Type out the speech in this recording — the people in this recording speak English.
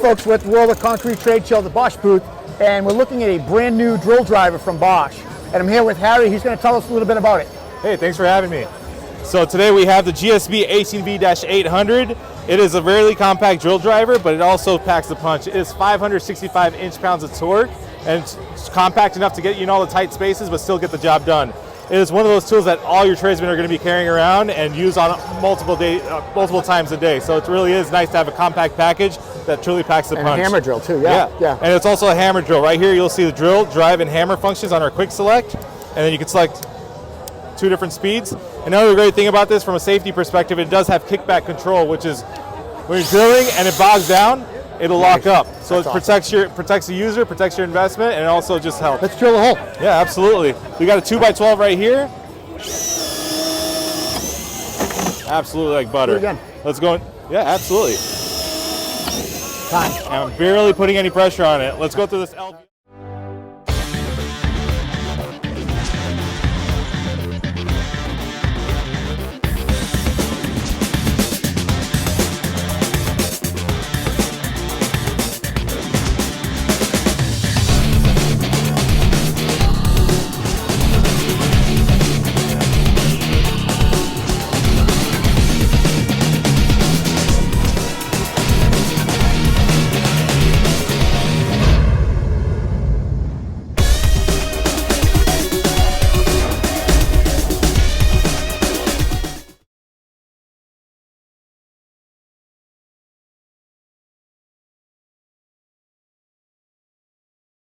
folks, we're at the World of Concrete Trade Show, the Bosch booth, and we're looking at a brand new drill driver from Bosch. And I'm here with Harry. He's going to tell us a little bit about it. Hey, thanks for having me. So today we have the GSV18C 800. It is a really compact drill driver, but it also packs the punch. It is 565 inch-pounds of torque, and it's compact enough to get you in all the tight spaces, but still get the job done. It is one of those tools that all your tradesmen are going to be carrying around and use on multiple times a day. So it really is nice to have a compact package that truly packs the punch. And a hammer drill too, yeah. And it's also a hammer drill. Right here you'll see the drill, drive, and hammer functions on our quick select, and then you can select 2 different speeds. Another great thing about this from a safety perspective, it does have kickback control, which is when you're drilling and it bogs down, it'll lock up. So it protects the user, protects your investment, and it also just helps. Let's drill a hole. Yeah, absolutely. We got a 2x12 right here. Absolutely like butter. Do it again. Let's go. Yeah, absolutely. Time. I'm barely putting any pressure on it. Let's go through this LV.